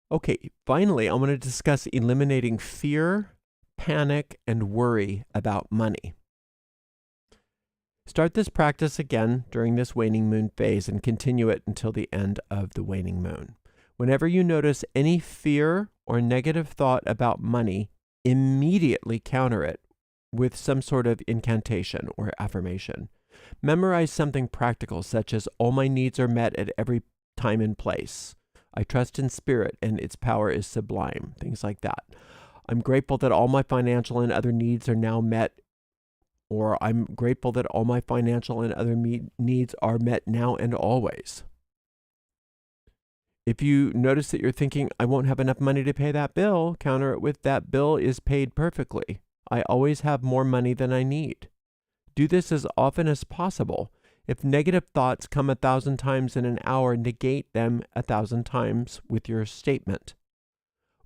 Okay, finally, I'm going to discuss eliminating fear, panic, and worry about money. Start this practice again during this waning moon phase and continue it until the end of the waning moon. Whenever you notice any fear or negative thought about money, immediately counter it with some sort of incantation or affirmation. Memorize something practical, such as, all my needs are met at every time and place. I trust in spirit and its power is sublime. Things like that. I'm grateful that all my financial and other needs are now met, or I'm grateful that all my financial and other needs are met now and always. If you notice that you're thinking, I won't have enough money to pay that bill, counter it with, that bill is paid perfectly. I always have more money than I need. Do this as often as possible. If negative thoughts come 1,000 times in an hour, negate them 1,000 times with your statement.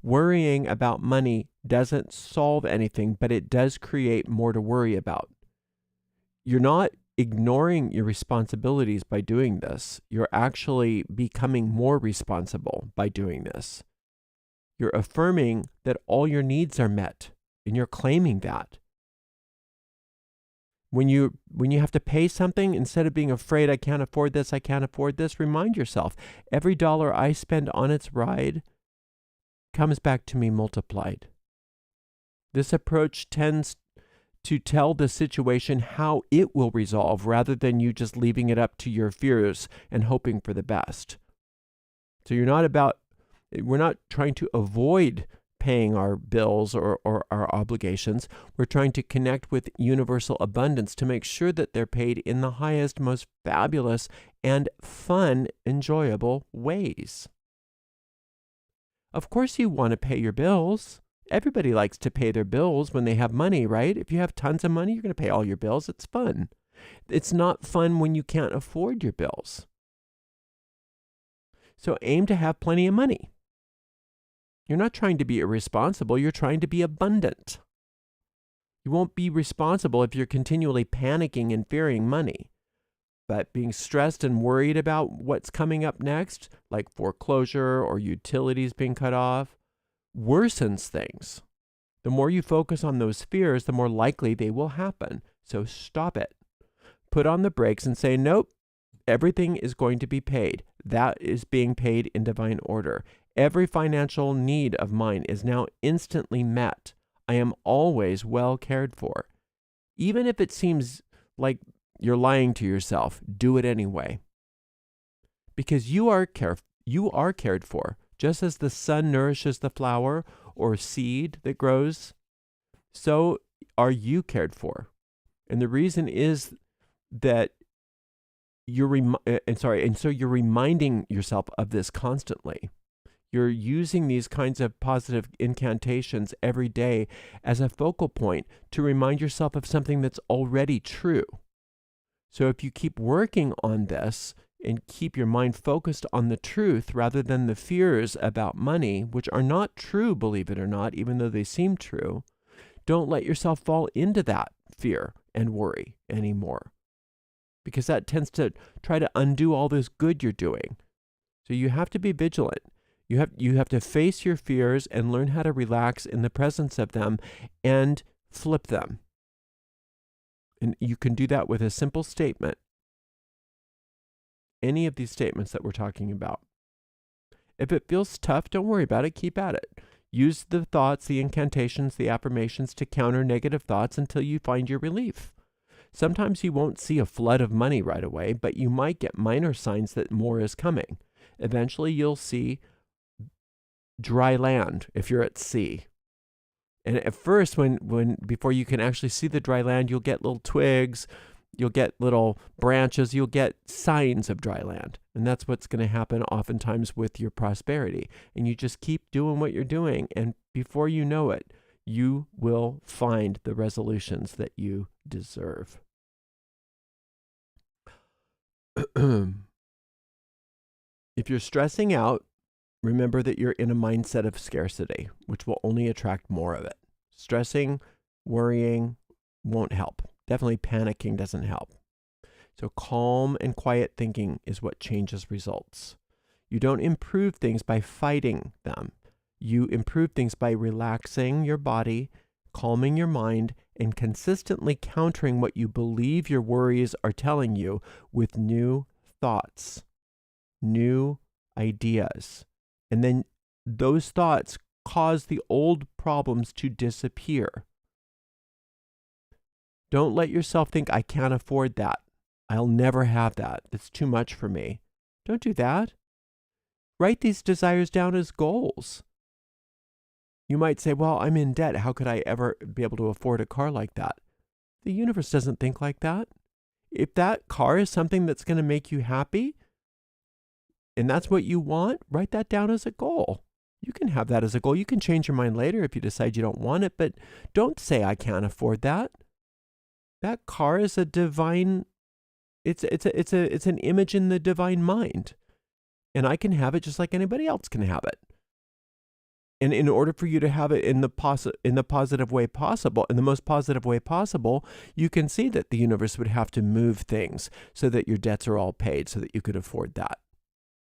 Worrying about money doesn't solve anything, but it does create more to worry about. You're not ignoring your responsibilities by doing this. You're actually becoming more responsible by doing this. You're affirming that all your needs are met, and you're claiming that. When you have to pay something, instead of being afraid, I can't afford this, remind yourself, every dollar I spend on its ride comes back to me multiplied. This approach tends to tell the situation how it will resolve rather than you just leaving it up to your fears and hoping for the best. So we're not trying to avoid paying our bills or our obligations. We're trying to connect with universal abundance to make sure that they're paid in the highest, most fabulous, and fun, enjoyable ways. Of course you want to pay your bills. Everybody likes to pay their bills when they have money, right? If you have tons of money, you're going to pay all your bills. It's fun. It's not fun when you can't afford your bills. So aim to have plenty of money. You're not trying to be irresponsible. You're trying to be abundant. You won't be responsible if you're continually panicking and fearing money. But being stressed and worried about what's coming up next, like foreclosure or utilities being cut off, worsens things. The more you focus on those fears, the more likely they will happen. So stop it. Put on the brakes and say, nope, everything is going to be paid. That is being paid in divine order. Every financial need of mine is now instantly met. I am always well cared for. Even if it seems like you're lying to yourself, do it anyway. Because you are cared for. Just as the sun nourishes the flower or seed that grows, so are you cared for. And the reason is that you're reminding yourself of this constantly. You're using these kinds of positive incantations every day as a focal point to remind yourself of something that's already true. So if you keep working on this and keep your mind focused on the truth rather than the fears about money, which are not true, believe it or not, even though they seem true, don't let yourself fall into that fear and worry anymore, because that tends to try to undo all this good you're doing. So you have to be vigilant. You have to face your fears and learn how to relax in the presence of them and flip them. And you can do that with a simple statement. Any of these statements that we're talking about. If it feels tough, don't worry about it. Keep at it. Use the thoughts, the incantations, the affirmations to counter negative thoughts until you find your relief. Sometimes you won't see a flood of money right away, but you might get minor signs that more is coming. Eventually, you'll see dry land if you're at sea. And at first, before you can actually see the dry land, you'll get little twigs, you'll get little branches, you'll get signs of dry land. And that's what's going to happen oftentimes with your prosperity. And you just keep doing what you're doing. And before you know it, you will find the resolutions that you deserve. If you're stressing out, remember that you're in a mindset of scarcity, which will only attract more of it. Stressing, worrying won't help. Definitely panicking doesn't help. So calm and quiet thinking is what changes results. You don't improve things by fighting them. You improve things by relaxing your body, calming your mind and consistently countering what you believe your worries are telling you with new thoughts, new ideas. And then those thoughts cause the old problems to disappear. Don't let yourself think, I can't afford that. I'll never have that. That's too much for me. Don't do that. Write these desires down as goals. You might say, well, I'm in debt. How could I ever be able to afford a car like that? The universe doesn't think like that. If that car is something that's going to make you happy, and that's what you want, write that down as a goal. You can have that as a goal. You can change your mind later if you decide you don't want it, but don't say, I can't afford that. That car is a divine, it's an image in the divine mind. And I can have it just like anybody else can have it. And in order for you to have it in the positive way possible, in the most positive way possible, you can see that the universe would have to move things so that your debts are all paid so that you could afford that.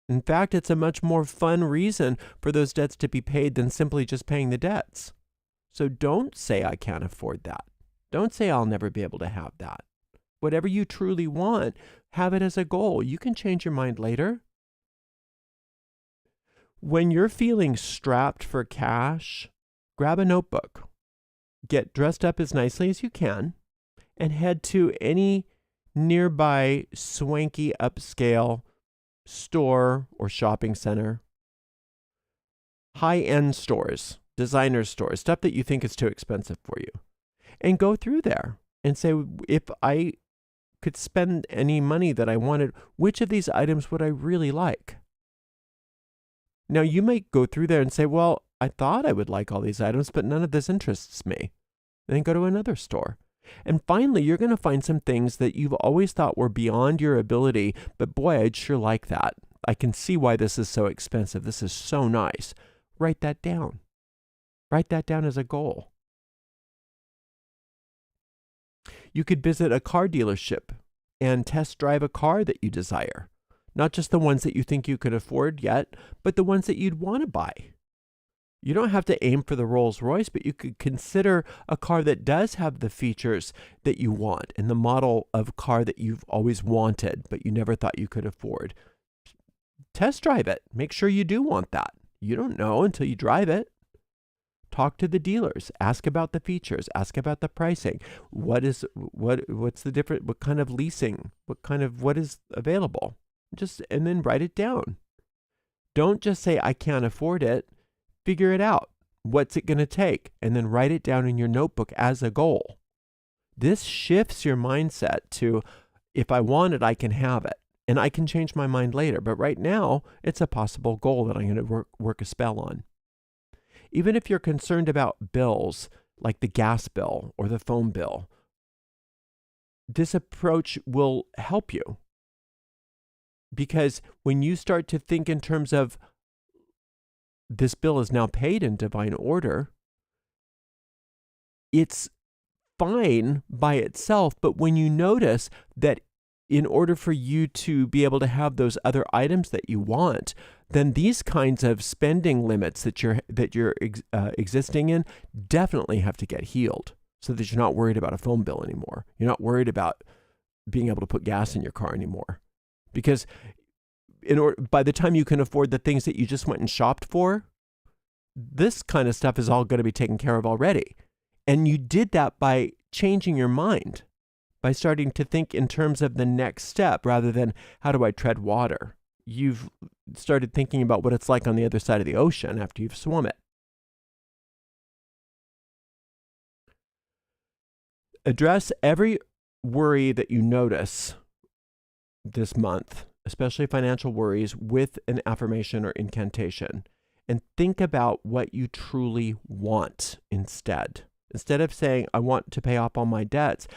In fact, it's a much more fun reason for those debts to be paid than simply just paying the debts. So don't say, I can't afford that. Don't say, I'll never be able to have that. Whatever you truly want, have it as a goal. You can change your mind later. When you're feeling strapped for cash, grab a notebook, get dressed up as nicely as you can, and head to any nearby swanky upscale store or shopping center. High-end stores, designer stores, stuff that you think is too expensive for you. And go through there and say, if I could spend any money that I wanted, which of these items would I really like? Now, you may go through there and say, well, I thought I would like all these items, but none of this interests me. And then go to another store. And finally, you're going to find some things that you've always thought were beyond your ability, but boy, I'd sure like that. I can see why this is so expensive. This is so nice. Write that down. Write that down as a goal. You could visit a car dealership and test drive a car that you desire. Not just the ones that you think you could afford yet, but the ones that you'd want to buy. You don't have to aim for the Rolls Royce, but you could consider a car that does have the features that you want and the model of car that you've always wanted, but you never thought you could afford. Test drive it. Make sure you do want that. You don't know until you drive it. Talk to the dealers. Ask about the features. Ask about the pricing. What's the different? What kind of leasing? What is available? And then write it down. Don't just say, I can't afford it. Figure it out. What's it going to take? And then write it down in your notebook as a goal. This shifts your mindset to, if I want it, I can have it. And I can change my mind later. But right now, it's a possible goal that I'm going to work a spell on. Even if you're concerned about bills, like the gas bill or the phone bill, this approach will help you. Because when you start to think in terms of this bill is now paid in divine order, it's fine by itself. But when you notice that in order for you to be able to have those other items that you want, then these kinds of spending limits that you're existing in definitely have to get healed, so that you're not worried about a phone bill anymore. You're not worried about being able to put gas in your car anymore. Because by the time you can afford the things that you just went and shopped for, this kind of stuff is all going to be taken care of already. And you did that by changing your mind, by starting to think in terms of the next step rather than how do I tread water. You've started thinking about what it's like on the other side of the ocean after you've swum it. Address every worry that you notice this month, especially financial worries, with an affirmation or incantation. And think about what you truly want instead. Instead of saying, I want to pay off all my debts,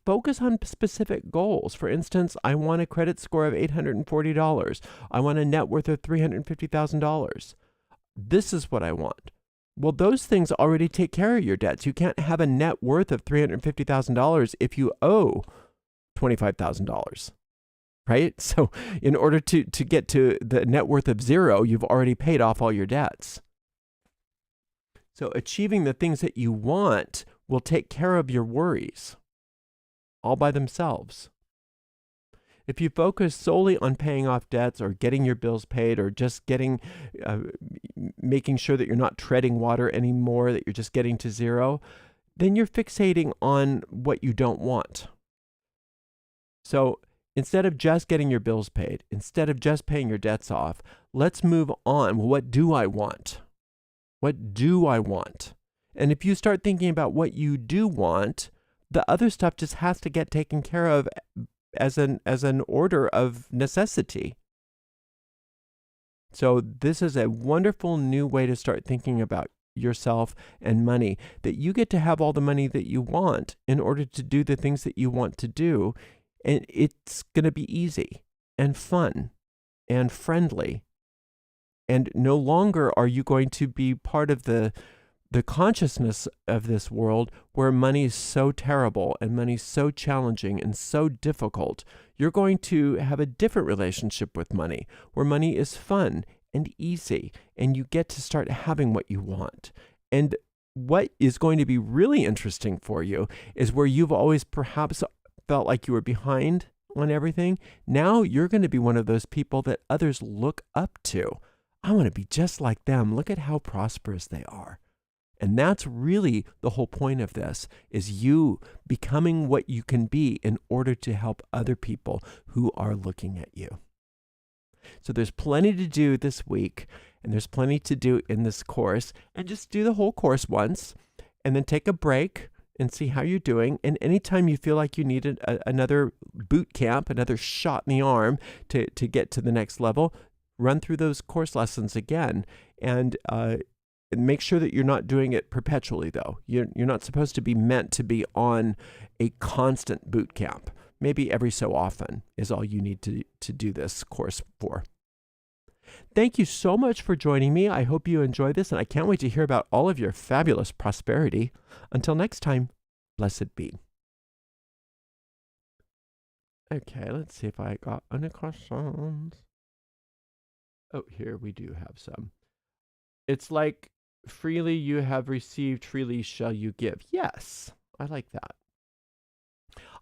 focus on specific goals. For instance, I want a credit score of $840. I want a net worth of $350,000. This is what I want. Well, those things already take care of your debts. You can't have a net worth of $350,000 if you owe $25,000. Right? So in order to get to the net worth of zero, you've already paid off all your debts. So achieving the things that you want will take care of your worries all by themselves. If you focus solely on paying off debts or getting your bills paid or just making sure that you're not treading water anymore, that you're just getting to zero, then you're fixating on what you don't want. So instead of just getting your bills paid, instead of just paying your debts off, let's move on. Well, what do I want? What do I want? And if you start thinking about what you do want, the other stuff just has to get taken care of as an order of necessity. So this is a wonderful new way to start thinking about yourself and money, that you get to have all the money that you want in order to do the things that you want to do. And it's going to be easy and fun and friendly. And no longer are you going to be part of the consciousness of this world where money is so terrible and money is so challenging and so difficult. You're going to have a different relationship with money, where money is fun and easy, and you get to start having what you want. And what is going to be really interesting for you is where you've always perhaps felt like you were behind on everything. Now you're going to be one of those people that others look up to. I want to be just like them. Look at how prosperous they are. And that's really the whole point of this, is you becoming what you can be in order to help other people who are looking at you. So there's plenty to do this week, and there's plenty to do in this course. And just do the whole course once, and then take a break and see how you're doing. And anytime you feel like you need another boot camp, another shot in the arm to get to the next level, run through those course lessons again. And make sure that you're not doing it perpetually, though. You're not supposed to be meant to be on a constant boot camp. Maybe every so often is all you need to do this course for. Thank you so much for joining me. I hope you enjoyed this, and I can't wait to hear about all of your fabulous prosperity. Until next time, blessed be. Okay, let's see if I got any questions. Oh, here we do have some. It's like, freely you have received, freely shall you give. Yes, I like that.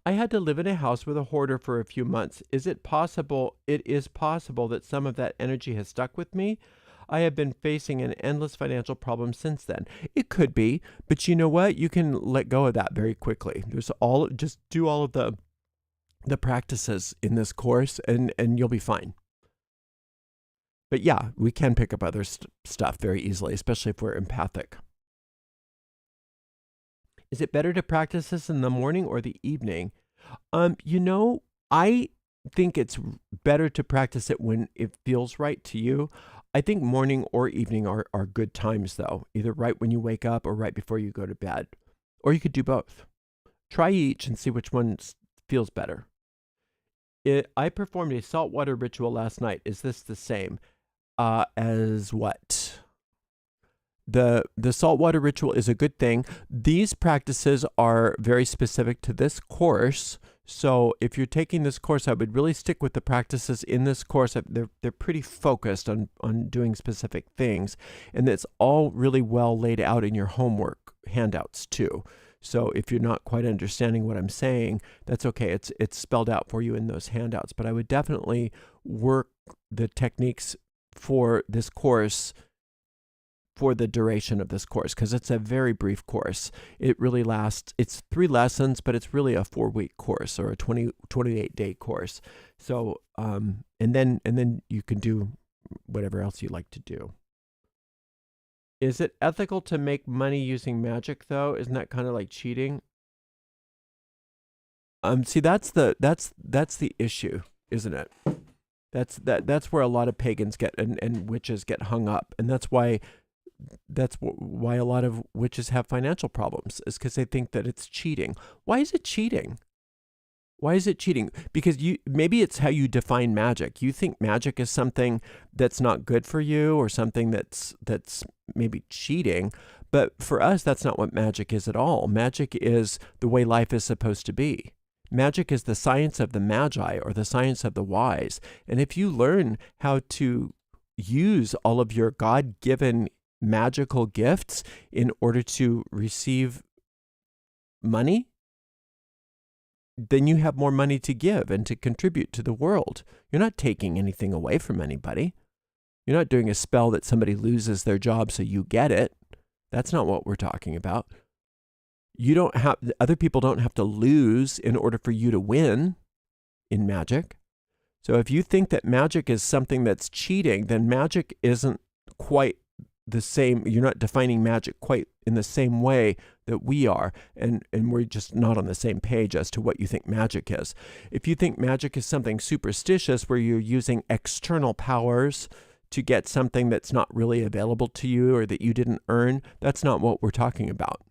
I had to live in a house with a hoarder for a few months. Is it possible? It is possible that some of that energy has stuck with me. I have been facing an endless financial problem since then. It could be, but you know what? You can let go of that very quickly. Just do all of the practices in this course, and you'll be fine. But yeah, we can pick up other stuff very easily, especially if we're empathic. Is it better to practice this in the morning or the evening? I think it's better to practice it when it feels right to you. I think morning or evening are good times, though, either right when you wake up or right before you go to bed. Or you could do both. Try each and see which one feels better. I performed a saltwater ritual last night. Is this the same as what? The saltwater ritual is a good thing. These practices are very specific to this course. So if you're taking this course, I would really stick with the practices in this course. They're pretty focused on doing specific things. And it's all really well laid out in your homework handouts too. So if you're not quite understanding what I'm saying, that's okay. It's spelled out for you in those handouts. But I would definitely work the techniques for this course for the duration of this course, because it's a very brief course. It really lasts, it's 3 lessons, but it's really a 4-week course or a 28-day course. So, and then you can do whatever else you like to do. Is it ethical to make money using magic, though? Isn't that kind of like cheating? See, that's the issue, isn't it? That's where a lot of pagans get and witches get hung up, and that's why a lot of witches have financial problems, is because they think that it's cheating. Why is it cheating? Why is it cheating? Because maybe it's how you define magic. You think magic is something that's not good for you, or something that's maybe cheating. But for us, that's not what magic is at all. Magic is the way life is supposed to be. Magic is the science of the magi, or the science of the wise. And if you learn how to use all of your God-given magical gifts in order to receive money, then you have more money to give and to contribute to the world. You're not taking anything away from anybody. You're not doing a spell that somebody loses their job so you get it. That's not what we're talking about. Other people don't have to lose in order for you to win in magic. So if you think that magic is something that's cheating, then magic isn't quite the same. You're not defining magic quite in the same way that we are. And we're just not on the same page as to what you think magic is. If you think magic is something superstitious where you're using external powers to get something that's not really available to you or that you didn't earn, that's not what we're talking about.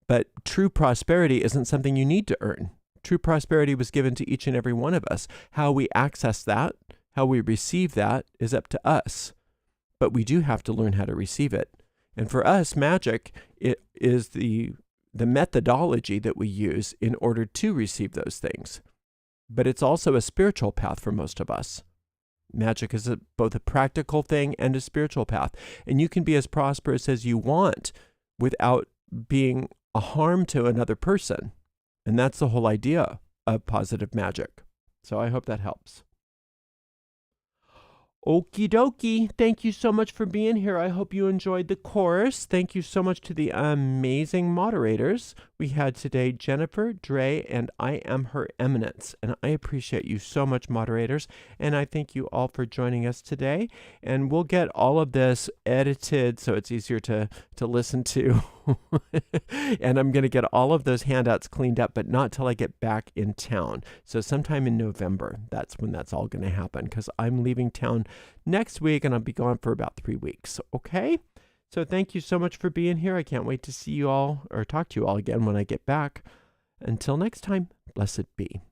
But true prosperity isn't something you need to earn. True prosperity was given to each and every one of us. How we access that, how we receive that is up to us. But we do have to learn how to receive it. And for us, magic is the methodology that we use in order to receive those things. But it's also a spiritual path for most of us. Magic is both a practical thing and a spiritual path. And you can be as prosperous as you want without being a harm to another person. And that's the whole idea of positive magic. So I hope that helps. Okie dokie. Thank you so much for being here. I hope you enjoyed the course. Thank you so much to the amazing moderators we had today, Jennifer, Dre, and I Am Her Eminence. And I appreciate you so much, moderators. And I thank you all for joining us today. And we'll get all of this edited so it's easier to listen to. And I'm going to get all of those handouts cleaned up, but not till I get back in town. So sometime in November, that's when that's all going to happen, because I'm leaving town next week and I'll be gone for about 3 weeks. Okay? So thank you so much for being here. I can't wait to see you all or talk to you all again when I get back. Until next time, blessed be.